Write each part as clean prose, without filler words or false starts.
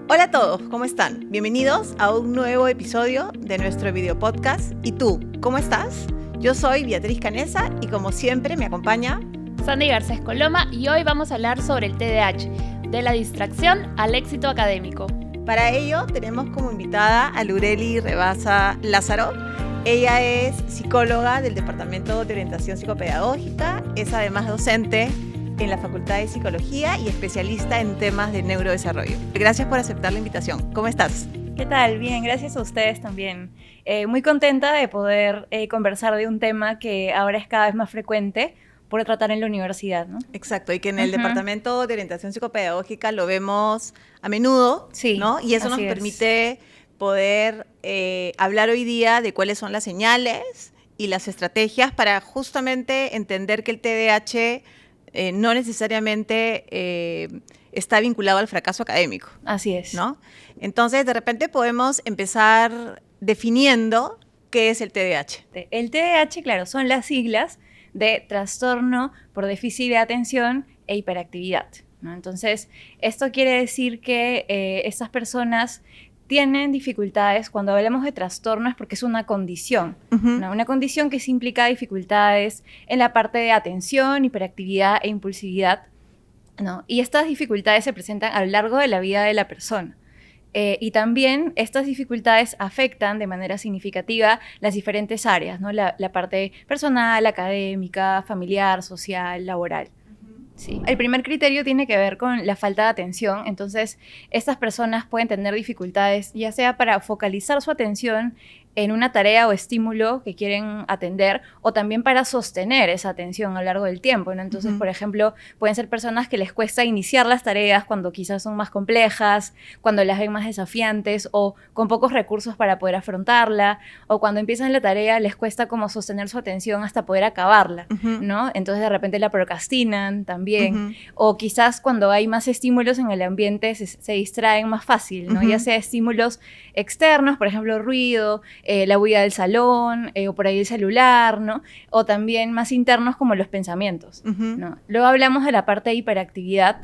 Hola a todos, ¿cómo están? Bienvenidos a un nuevo episodio de nuestro video podcast. ¿Y tú, cómo estás? Yo soy Beatriz Canesa y como siempre me acompaña Sandy Garcés Coloma y hoy vamos a hablar sobre el TDAH, de la distracción al éxito académico. Para ello tenemos como invitada a Lureli Rebasa Lázaro. Ella es psicóloga del Departamento de Orientación Psicopedagógica, es además docente en la Facultad de Psicología y especialista en temas de neurodesarrollo. Gracias por aceptar la invitación. ¿Cómo estás? ¿Qué tal? Bien, gracias a ustedes también. Muy contenta de poder conversar de un tema que ahora es cada vez más frecuente por tratar en la universidad, ¿no? Exacto, y que en el Departamento de Orientación Psicopedagógica lo vemos a menudo, sí, ¿no? Y eso nos permite poder hablar hoy día de cuáles son las señales y las estrategias para justamente entender que el TDAH no necesariamente está vinculado al fracaso académico. Así es. ¿No? Entonces, de repente podemos empezar definiendo qué es el TDAH. El TDAH, claro, son las siglas de trastorno por déficit de atención e hiperactividad, ¿no? Entonces, esto quiere decir que estas personas tienen dificultades. Cuando hablamos de trastorno es porque es una condición, ¿no? Una condición que sí implica dificultades en la parte de atención, hiperactividad e impulsividad, ¿no? Y estas dificultades se presentan a lo largo de la vida de la persona. Y también estas dificultades afectan de manera significativa las diferentes áreas, ¿no? La parte personal, académica, familiar, social, laboral. Sí. El primer criterio tiene que ver con la falta de atención. Entonces, estas personas pueden tener dificultades, ya sea para focalizar su atención en una tarea o estímulo que quieren atender, o también para sostener esa atención a lo largo del tiempo, ¿no? Entonces, por ejemplo, pueden ser personas que les cuesta iniciar las tareas cuando quizás son más complejas, cuando las ven más desafiantes o con pocos recursos para poder afrontarla, o cuando empiezan la tarea les cuesta como sostener su atención hasta poder acabarla, ¿no? Entonces, de repente la procrastinan también, o quizás cuando hay más estímulos en el ambiente se distraen más fácil, ¿no? Ya sea estímulos externos, por ejemplo, ruido, la huida del salón, o por ahí el celular, ¿no? O también más internos como los pensamientos, ¿no? Luego hablamos de la parte de hiperactividad,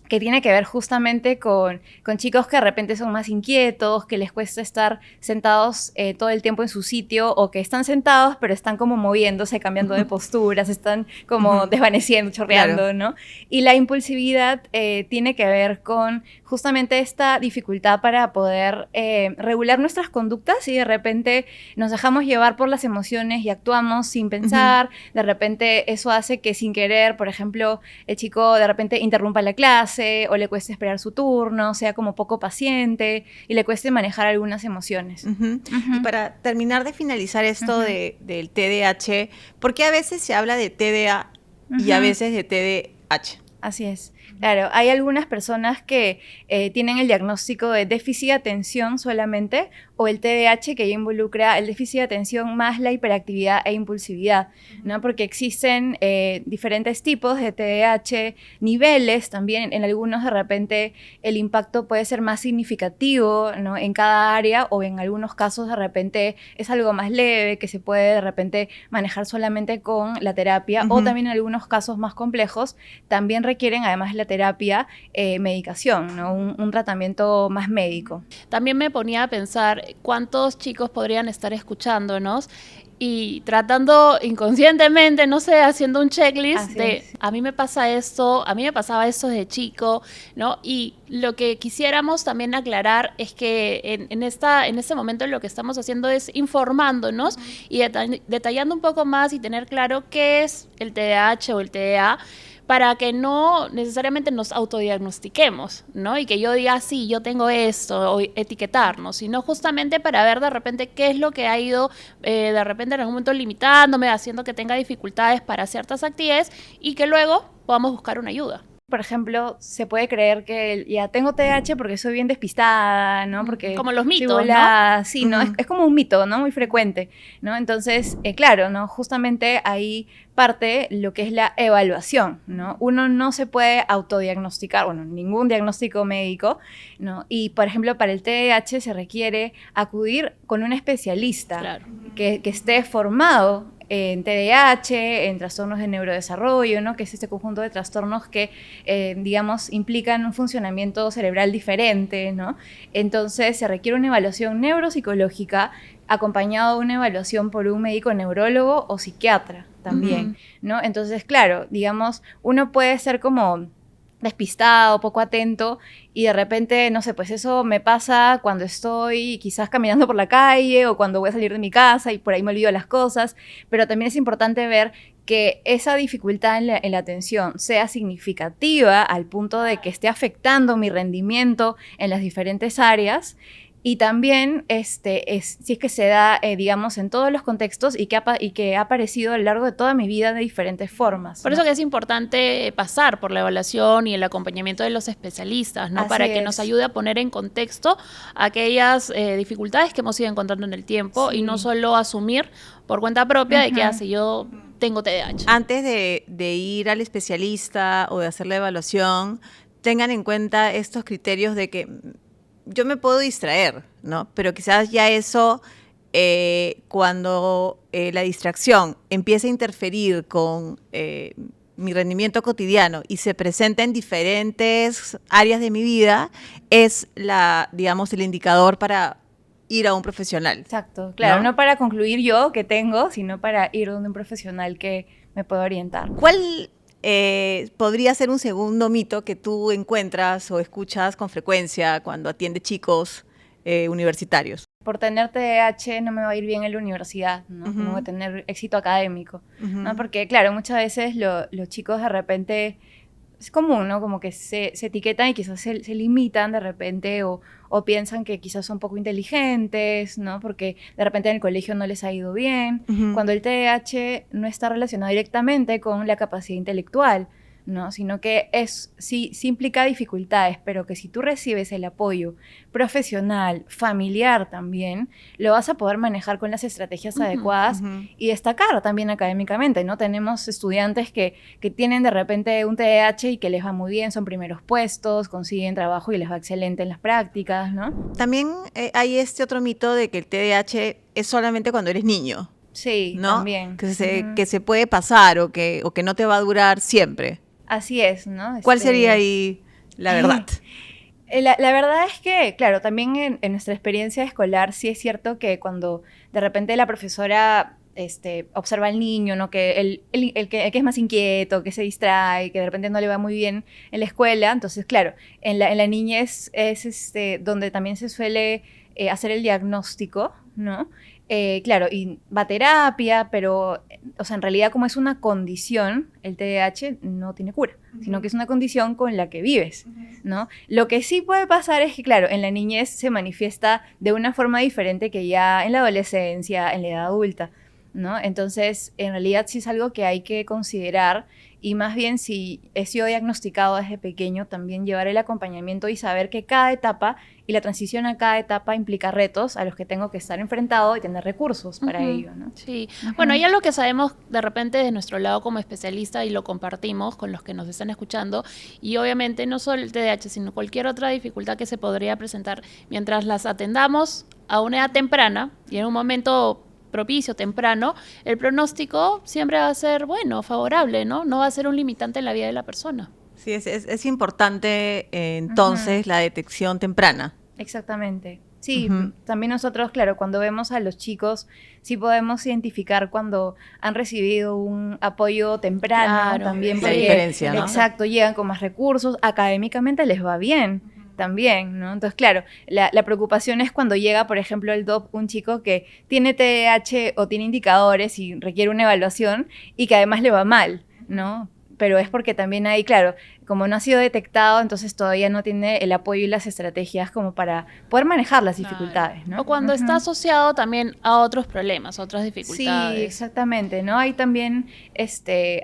que tiene que ver justamente con chicos que de repente son más inquietos, que les cuesta estar sentados todo el tiempo en su sitio, o que están sentados pero están como moviéndose, cambiando de posturas, están como desvaneciendo, chorreando, claro, ¿no? Y la impulsividad tiene que ver con justamente esta dificultad para poder regular nuestras conductas, y de repente nos dejamos llevar por las emociones y actuamos sin pensar. De repente eso hace que sin querer, por ejemplo, el chico de repente interrumpa la clase, o le cueste esperar su turno, sea como poco paciente y le cueste manejar algunas emociones. Y para terminar de finalizar esto del TDAH, ¿por qué a veces se habla de TDA y a veces de TDAH? Así es. Claro, hay algunas personas que tienen el diagnóstico de déficit de atención solamente, o el TDAH, que ya involucra el déficit de atención más la hiperactividad e impulsividad, ¿no? Porque existen diferentes tipos de TDAH, niveles también. En algunos de repente el impacto puede ser más significativo, ¿no? En cada área, o en algunos casos de repente es algo más leve, que se puede de repente manejar solamente con la terapia, o también en algunos casos más complejos también requieren, además de la terapia, medicación, ¿no? Un tratamiento más médico. También me ponía a pensar cuántos chicos podrían estar escuchándonos y tratando inconscientemente, no sé, haciendo un checklist de a mí me pasa esto, a mí me pasaba esto desde chico, ¿no? Y lo que quisiéramos también aclarar es que en este momento lo que estamos haciendo es informándonos y detallando un poco más y tener claro qué es el TDAH o el TDA, para que no necesariamente nos autodiagnostiquemos, ¿no? Y que yo diga, sí, yo tengo esto, o etiquetarnos, sino justamente para ver de repente qué es lo que ha ido de repente en algún momento limitándome, haciendo que tenga dificultades para ciertas actividades, y que luego podamos buscar una ayuda. Por ejemplo, se puede creer que ya tengo TDAH porque soy bien despistada, ¿no? Porque como los mitos, ¿no? Sí, ¿no? Es como un mito, ¿no? Muy frecuente, ¿no? Entonces, claro, ¿no? Justamente ahí parte lo que es la evaluación, ¿no? Uno no se puede autodiagnosticar, bueno, ningún diagnóstico médico, ¿no? Y, por ejemplo, para el TDAH se requiere acudir con un especialista, claro, que esté formado en TDAH, en trastornos de neurodesarrollo, ¿no? Que es este conjunto de trastornos que, digamos, implican un funcionamiento cerebral diferente, ¿no? Entonces se requiere una evaluación neuropsicológica acompañado de una evaluación por un médico neurólogo o psiquiatra también, ¿no? Entonces, claro, digamos, uno puede ser como despistado, poco atento, y de repente, no sé, pues eso me pasa cuando estoy quizás caminando por la calle o cuando voy a salir de mi casa y por ahí me olvido las cosas, pero también es importante ver que esa dificultad en la atención sea significativa al punto de que esté afectando mi rendimiento en las diferentes áreas. Y también, si es que se da, digamos, en todos los contextos y que ha aparecido a lo largo de toda mi vida de diferentes formas. Por eso que es importante pasar por la evaluación y el acompañamiento de los especialistas, ¿no? Para que nos ayude a poner en contexto aquellas dificultades que hemos ido encontrando en el tiempo y no solo asumir por cuenta propia de que yo tengo TDAH. Antes de ir al especialista o de hacer la evaluación, tengan en cuenta estos criterios de que yo me puedo distraer, ¿no? Pero quizás ya eso, cuando la distracción empieza a interferir con mi rendimiento cotidiano y se presenta en diferentes áreas de mi vida, es digamos, el indicador para ir a un profesional. Exacto, claro, no para concluir yo que tengo, sino para ir donde un profesional que me pueda orientar. ¿Cuál podría ser un segundo mito que tú encuentras o escuchas con frecuencia cuando atiende chicos universitarios? Por tener TDAH no me va a ir bien en la universidad, ¿no? No voy a tener éxito académico, ¿no? Porque, claro, muchas veces los chicos de repente, es común, ¿no? Como que se etiquetan y quizás se limitan de repente o piensan que quizás son poco inteligentes, ¿no? Porque de repente en el colegio no les ha ido bien, cuando el TDAH no está relacionado directamente con la capacidad intelectual, ¿no? Sino que sí implica dificultades, pero que si tú recibes el apoyo profesional, familiar también, lo vas a poder manejar con las estrategias adecuadas y destacar también académicamente, ¿no? Tenemos estudiantes que tienen de repente un TDAH y que les va muy bien, son primeros puestos, consiguen trabajo y les va excelente en las prácticas, ¿no? También hay este otro mito de que el TDAH es solamente cuando eres niño. Sí, ¿no? También. Que se puede pasar o que no te va a durar siempre. Así es, ¿no? ¿Cuál sería ahí la verdad? La verdad es que, claro, también en nuestra experiencia escolar sí es cierto que cuando de repente la profesora observa al niño, ¿no? Que el que es más inquieto, que se distrae, que de repente no le va muy bien en la escuela, entonces, claro, en la niñez es donde también se suele hacer el diagnóstico, ¿no? Claro, y va a terapia, pero, o sea, en realidad como es una condición, el TDAH no tiene cura, sino que es una condición con la que vives, ¿no? Lo que sí puede pasar es que, claro, en la niñez se manifiesta de una forma diferente que ya en la adolescencia, en la edad adulta, ¿no? Entonces, en realidad sí es algo que hay que considerar y más bien si he sido diagnosticado desde pequeño, también llevar el acompañamiento y saber que cada etapa y la transición a cada etapa implica retos a los que tengo que estar enfrentado y tener recursos para ello, ¿no? Sí, bueno, ya lo que sabemos de repente de nuestro lado como especialista y lo compartimos con los que nos están escuchando y obviamente no solo el TDAH, sino cualquier otra dificultad que se podría presentar mientras las atendamos a una edad temprana y en un momento propicio, temprano, el pronóstico siempre va a ser bueno, favorable, ¿no? No va a ser un limitante en la vida de la persona. Sí, es importante entonces la detección temprana. Exactamente. Sí, también nosotros, claro, cuando vemos a los chicos, sí podemos identificar cuando han recibido un apoyo temprano, también la diferencia, ¿no? Exacto, llegan con más recursos, académicamente les va bien. También, ¿no? Entonces, claro, la preocupación es cuando llega, por ejemplo, el DOP, un chico que tiene TDAH o tiene indicadores y requiere una evaluación y que además le va mal, ¿no? Pero es porque también hay, claro, como no ha sido detectado, entonces todavía no tiene el apoyo y las estrategias como para poder manejar las dificultades, ¿no? O cuando está asociado también a otros problemas, a otras dificultades. Sí, exactamente, ¿no? Hay también,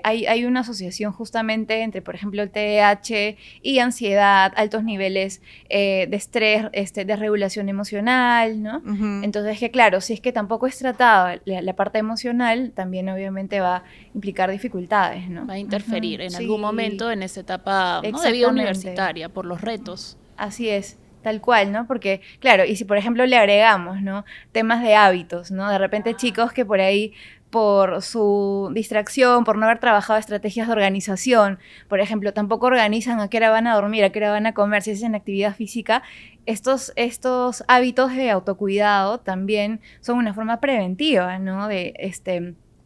hay una asociación justamente entre, por ejemplo, el TDAH y ansiedad, altos niveles de estrés, desregulación emocional, ¿no? Entonces, que claro, si es que tampoco es tratada la parte emocional, también obviamente va a implicar dificultades, ¿no? Va a interferir en algún momento en esa etapa, ¿no? De vida universitaria, por los retos. Así es, tal cual, ¿no? Porque, claro, y si por ejemplo le agregamos, ¿no? Temas de hábitos, ¿no? De repente chicos que por ahí por su distracción, por no haber trabajado estrategias de organización. Por ejemplo, tampoco organizan a qué hora van a dormir, a qué hora van a comer, si hacen actividad física. Estos hábitos de autocuidado también son una forma preventiva, ¿no? De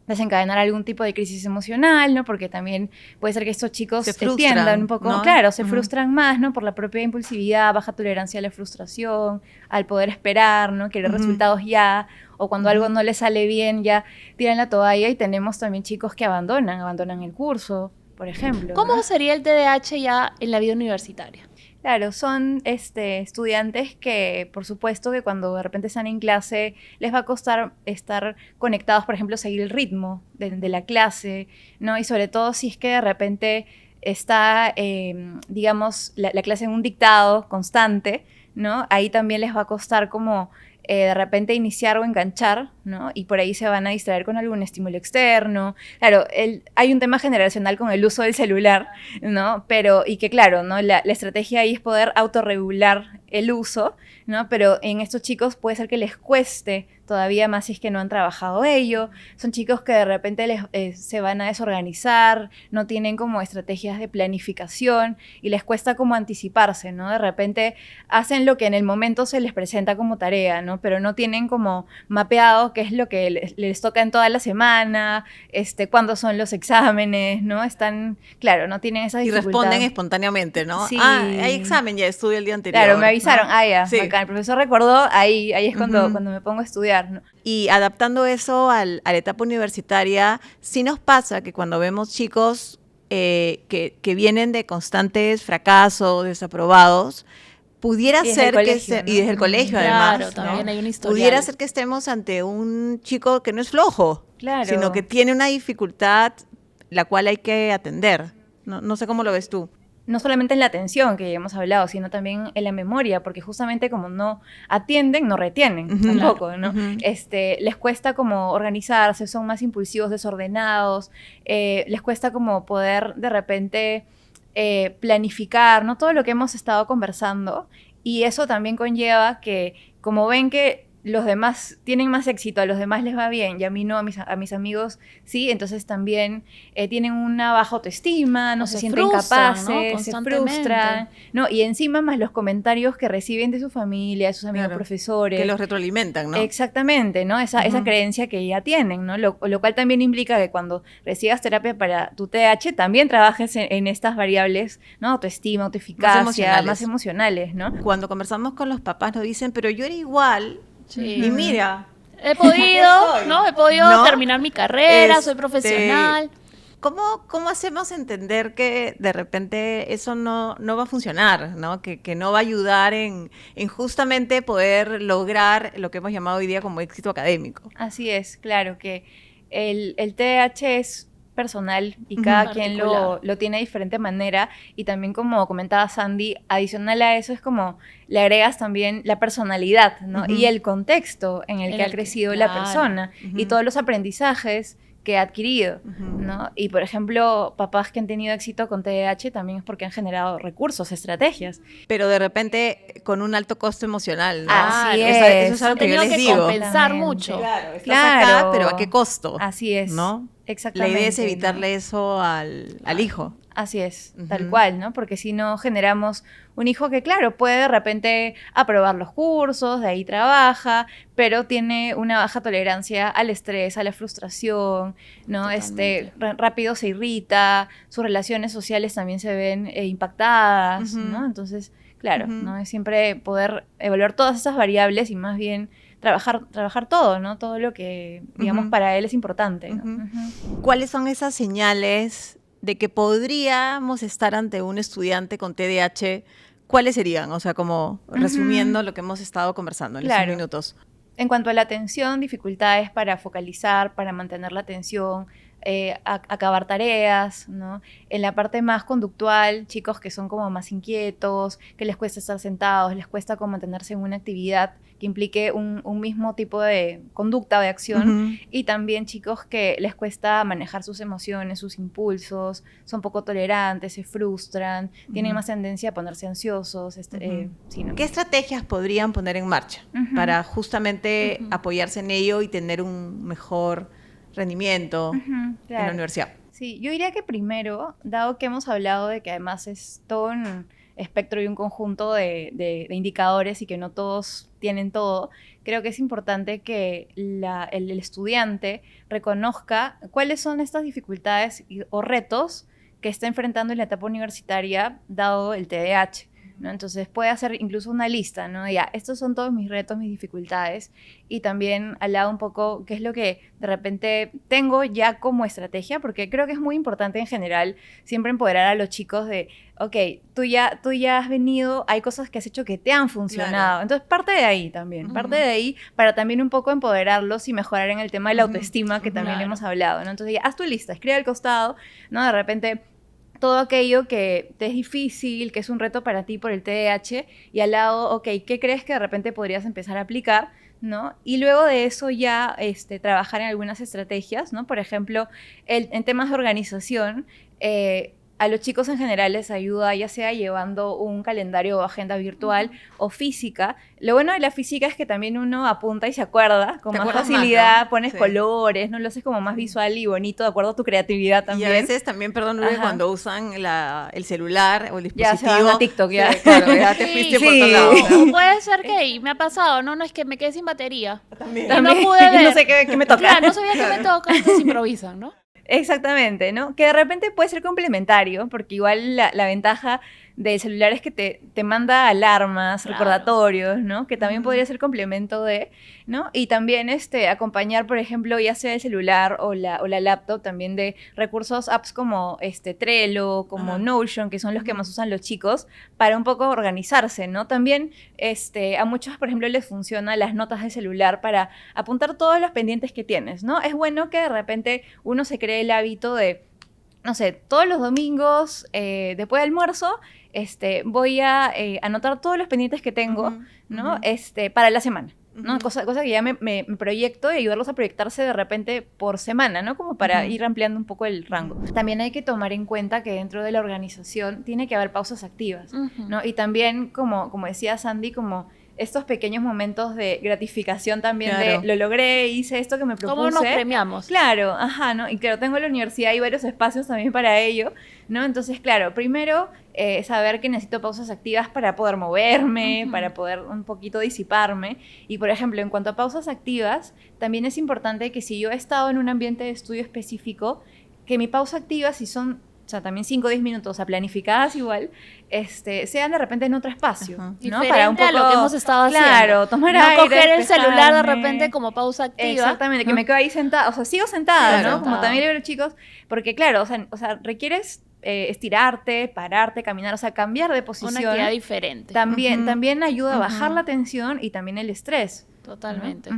desencadenar algún tipo de crisis emocional, ¿no? Porque también puede ser que estos chicos se frustran, tiendan un poco, ¿no? claro, se frustran más, ¿no? Por la propia impulsividad, baja tolerancia a la frustración, al poder esperar, ¿no? Querer resultados ya, o cuando algo no les sale bien, ya tiran la toalla, y tenemos también chicos que abandonan el curso, por ejemplo. ¿Cómo ¿no? sería el TDAH ya en la vida universitaria? Claro, son estudiantes que, por supuesto, que cuando de repente están en clase les va a costar estar conectados, por ejemplo, seguir el ritmo de la clase, ¿no? Y sobre todo si es que de repente está, digamos, la clase en un dictado constante, ¿no? Ahí también les va a costar como de repente iniciar o enganchar, ¿no? Y por ahí se van a distraer con algún estímulo externo. Claro, hay un tema generacional con el uso del celular, ¿no? Pero, y que claro, ¿no? La estrategia ahí es poder autorregular el uso, ¿no? Pero en estos chicos puede ser que les cueste todavía más si es que no han trabajado ello. Son chicos que de repente se van a desorganizar, no tienen como estrategias de planificación y les cuesta como anticiparse, ¿no? De repente hacen lo que en el momento se les presenta como tarea, ¿no? Pero no tienen como mapeado qué es lo que les toca en toda la semana, cuándo son los exámenes, ¿no? Claro, no tienen esa dificultad. Y responden espontáneamente, ¿no? Sí. Hay examen, ya estudio el día anterior. Claro, me avisaron, ¿no? ya, Sí. acá el profesor recordó, ahí es cuando me pongo a estudiar, ¿no? Y adaptando eso a la etapa universitaria, sí nos pasa que cuando vemos chicos que vienen de constantes fracasos, desaprobados, pudiera ser que y desde el colegio además, claro, también ¿no? hay una historia. Pudiera ser que estemos ante un chico que no es flojo, Claro. sino que tiene una dificultad la cual hay que atender. No sé cómo lo ves tú. No solamente en la atención, que ya hemos hablado, sino también en la memoria, porque justamente como no atienden, no retienen tampoco, ¿no? Les cuesta como organizarse, son más impulsivos, desordenados, les cuesta como poder de repente planificar, ¿no? Todo lo que hemos estado conversando, y eso también conlleva que, como ven que los demás tienen más éxito, a los demás les va bien y a mí no, a mis amigos sí, entonces también tienen una baja autoestima, no se sienten capaces, ¿no? se frustran, ¿no? Y encima más los comentarios que reciben de su familia, de sus amigos profesores. Que los retroalimentan, ¿no? Exactamente, ¿no? Esa creencia que ya tienen, ¿no? Lo cual también implica que cuando recibas terapia para tu TDAH también trabajes en estas variables, ¿no? Autoestima, autoeficacia, más emocionales, ¿no? Cuando conversamos con los papás nos dicen, pero yo era igual. Sí. Y mira, he podido, ¿no? He podido terminar mi carrera, soy profesional. ¿Cómo hacemos entender que de repente eso no va a funcionar, ¿no? Que no va a ayudar en justamente poder lograr lo que hemos llamado hoy día como éxito académico? Así es, claro, que el TDAH es personal y cada quien lo tiene de diferente manera, y también, como comentaba Sandy, adicional a eso es como le agregas también la personalidad, ¿no? Y el contexto en el que ha crecido la persona y todos los aprendizajes que ha adquirido, ¿no? Y, por ejemplo, papás que han tenido éxito con TDAH también es porque han generado recursos, estrategias. Pero de repente con un alto costo emocional, ¿no? Así es. Eso es algo que yo les digo. Compensar mucho. Claro, estás acá, pero ¿a qué costo? Así es. ¿No? Exactamente. La idea es evitarle eso al hijo. Así es, tal cual, ¿no? Porque si no generamos un hijo que, claro, puede de repente aprobar los cursos, de ahí trabaja, pero tiene una baja tolerancia al estrés, a la frustración, ¿no? Rápido se irrita, sus relaciones sociales también se ven impactadas, ¿no? Entonces, claro, ¿no? Es siempre poder evaluar todas esas variables y más bien trabajar todo, ¿no? Todo lo que, digamos, para él es importante, ¿no? ¿Cuáles son esas señales de que podríamos estar ante un estudiante con TDAH? ¿Cuáles serían? O sea, como resumiendo lo que hemos estado conversando en estos minutos. En cuanto a la atención, dificultades para focalizar, para mantener la atención, acabar tareas, ¿no? En la parte más conductual, chicos que son como más inquietos, que les cuesta estar sentados, les cuesta como mantenerse en una actividad que implique un mismo tipo de conducta o de acción, y también chicos que les cuesta manejar sus emociones, sus impulsos, son poco tolerantes, se frustran, tienen más tendencia a ponerse ansiosos. Sí, ¿no? ¿Qué estrategias podrían poner en marcha para justamente apoyarse en ello y tener un mejor rendimiento en la universidad? Sí, yo diría que primero, dado que hemos hablado de que además es todo un espectro y un conjunto de indicadores y que no todos tienen todo, creo que es importante que el estudiante reconozca cuáles son estas dificultades o retos que está enfrentando en la etapa universitaria dado el TDAH, ¿no? Entonces puede hacer incluso una lista, ¿no? Ya, estos son todos mis retos, mis dificultades, y también al lado un poco qué es lo que de repente tengo ya como estrategia, porque creo que es muy importante en general siempre empoderar a los chicos de, ok, tú ya has venido, hay cosas que has hecho que te han funcionado, claro. Entonces parte de ahí también, parte de ahí para también un poco empoderarlos y mejorar en el tema de la autoestima que también hemos hablado, ¿no? Entonces ya, haz tu lista, escribe al costado, ¿no? De repente todo aquello que te es difícil, que es un reto para ti por el TDAH, y al lado, ok, ¿qué crees que de repente podrías empezar a aplicar, ¿no? Y luego de eso ya trabajar en algunas estrategias, ¿no? Por ejemplo, en temas de organización, a los chicos en general les ayuda ya sea llevando un calendario o agenda virtual o física. Lo bueno de la física es que también uno apunta y se acuerda con más facilidad, más, ¿no? Pones colores, ¿no? Lo haces como más visual y bonito de acuerdo a tu creatividad también. Y a veces también, perdón, Lure, cuando usan el celular o el dispositivo. Ya se van a TikTok, ya. Sí, claro, ya te fuiste por todos lados. Puede ser que me ha pasado, no es que me quedé sin batería. También. Y no pude ver. No sé qué me toca. Claro, no sabía qué me toca, entonces improvisan, ¿no? Exactamente, ¿no? Que de repente puede ser complementario, porque igual la ventaja del celular es que te manda alarmas, recordatorios, ¿no? Que también podría ser complemento de, ¿no? Y también acompañar, por ejemplo, ya sea el celular o la laptop, también de recursos, apps como Trello, como Notion, que son los que más usan los chicos, para un poco organizarse, ¿no? También a muchos, por ejemplo, les funciona las notas de celular para apuntar todos los pendientes que tienes, ¿no? Es bueno que de repente uno se cree el hábito de, no sé, todos los domingos, después del almuerzo, voy a anotar todos los pendientes que tengo, ¿no? Para la semana, ¿no? Cosa que ya me proyecto y ayudarlos a proyectarse de repente por semana, ¿no? Como para ir ampliando un poco el rango. También hay que tomar en cuenta que dentro de la organización tiene que haber pausas activas, ¿no? Y también, como decía Sandy, como estos pequeños momentos de gratificación también, claro, de lo logré, hice esto que me propuse. ¿Cómo nos premiamos? Claro, ¿no? Y claro, tengo en la universidad y varios espacios también para ello, ¿no? Entonces, claro, primero saber que necesito pausas activas para poder moverme, para poder un poquito disiparme. Y, por ejemplo, en cuanto a pausas activas, también es importante que si yo he estado en un ambiente de estudio específico, que mi pausa activa, si son, o sea, también 5 o 10 minutos, o sea, planificadas igual, sean de repente en otro espacio, ¿no? Diferente para un poco, a lo que hemos estado haciendo. Claro, tomar no aire, coger el despejarme. celular de repente como pausa activa. Exactamente, que me quedo ahí sentada, o sea, sigo sentada, claro, ¿no? Como también digo los chicos, porque claro, o sea requieres estirarte, pararte, caminar, o sea, cambiar de posición. Una actividad diferente. También ayuda a bajar la tensión y también el estrés. Totalmente.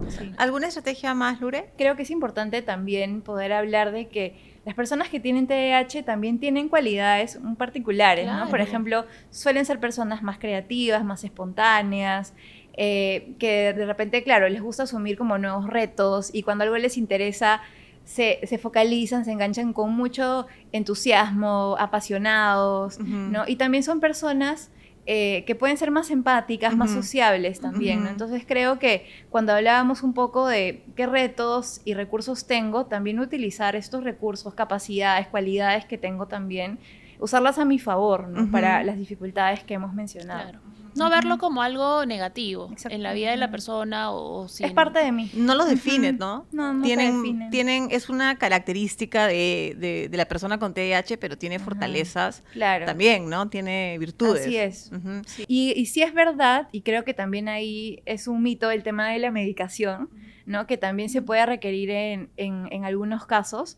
Sí. ¿Alguna estrategia más, Lure? Creo que es importante también poder hablar de que las personas que tienen TDAH también tienen cualidades muy particulares, claro, ¿no? Por ejemplo, suelen ser personas más creativas, más espontáneas, que de repente, claro, les gusta asumir como nuevos retos y cuando algo les interesa se focalizan, se enganchan con mucho entusiasmo, apasionados, ¿no? Y también son personas que pueden ser más empáticas, más sociables también, ¿no? Entonces creo que cuando hablábamos un poco de qué retos y recursos tengo, también utilizar estos recursos, capacidades, cualidades que tengo también, usarlas a mi favor, ¿no? Para las dificultades que hemos mencionado. Claro. No verlo como algo negativo en la vida de la persona o sin... Es parte de mí. No lo define, ¿no? No se definen. Es una característica de la persona con TDAH, pero tiene fortalezas claro, también, ¿no? Tiene virtudes. Así es. Sí. Y sí es verdad, y creo que también ahí es un mito el tema de la medicación, ¿no? Que también se puede requerir en algunos casos.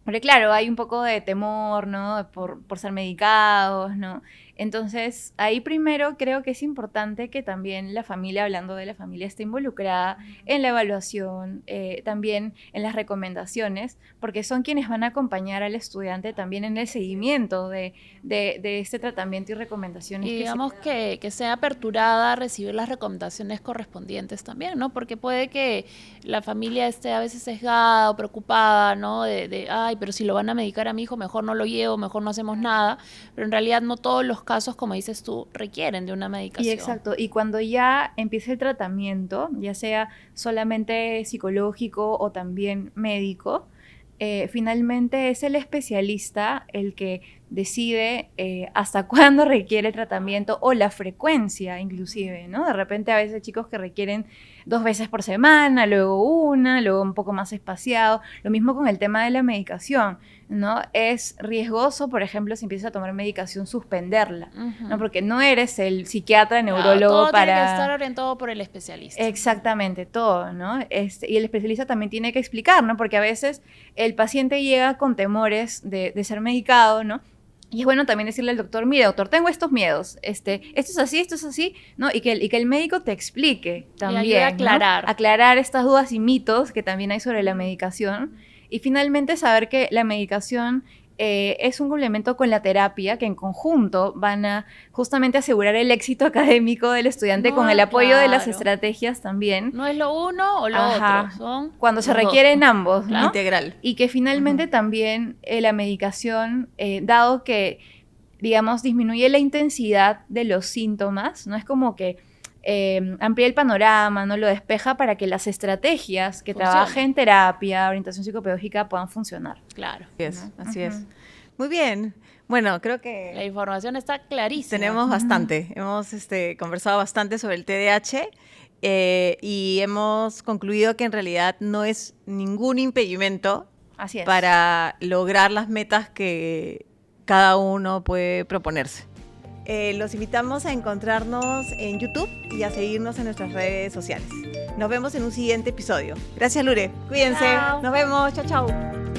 Porque claro, hay un poco de temor, ¿no? Por ser medicados, ¿no? Entonces, ahí primero creo que es importante que también la familia, hablando de la familia, esté involucrada en la evaluación, también en las recomendaciones, porque son quienes van a acompañar al estudiante también en el seguimiento de este tratamiento y recomendaciones. Y digamos que sea aperturada a recibir las recomendaciones correspondientes también, ¿no? Porque puede que la familia esté a veces sesgada o preocupada, ¿no? Ay, pero si lo van a medicar a mi hijo, mejor no lo llevo, mejor no hacemos nada, pero en realidad no todos los casos, como dices tú, requieren de una medicación. Y exacto, y cuando ya empieza el tratamiento, ya sea solamente psicológico o también médico, finalmente es el especialista el que decide hasta cuándo requiere el tratamiento o la frecuencia inclusive, ¿no? De repente a veces hay chicos que requieren 2 veces por semana, luego una, luego un poco más espaciado. Lo mismo con el tema de la medicación, ¿no? Es riesgoso, por ejemplo, si empiezas a tomar medicación, suspenderla, ¿no? Porque no eres el psiquiatra, neurólogo todo para... tiene que estar orientado por el especialista. Exactamente, todo, ¿no? Y el especialista también tiene que explicar, ¿no? Porque a veces el paciente llega con temores de ser medicado, ¿no? Y es bueno también decirle al doctor, mire, doctor, tengo estos miedos, esto es así, ¿no? Y que el médico te explique también, y ayude a aclarar. ¿no? Aclarar estas dudas y mitos que también hay sobre la medicación. Y finalmente saber que la medicación es un complemento con la terapia que en conjunto van a justamente asegurar el éxito académico del estudiante con el apoyo de las estrategias también. No es lo uno o lo otro, son cuando se requieren ambos, ¿no? Integral. Y que finalmente también la medicación, dado que, digamos, disminuye la intensidad de los síntomas, no es como que amplía el panorama, no lo despeja para que las estrategias que trabaje en terapia, orientación psicopedagógica puedan funcionar. Claro. Así es. Muy bien. Bueno, creo que la información está clarísima. Tenemos bastante. Hemos conversado bastante sobre el TDAH y hemos concluido que en realidad no es ningún impedimento para lograr las metas que cada uno puede proponerse. Los invitamos a encontrarnos en YouTube y a seguirnos en nuestras redes sociales. Nos vemos en un siguiente episodio. Gracias, Lure. Cuídense. Chao. Nos vemos. Chao, chao.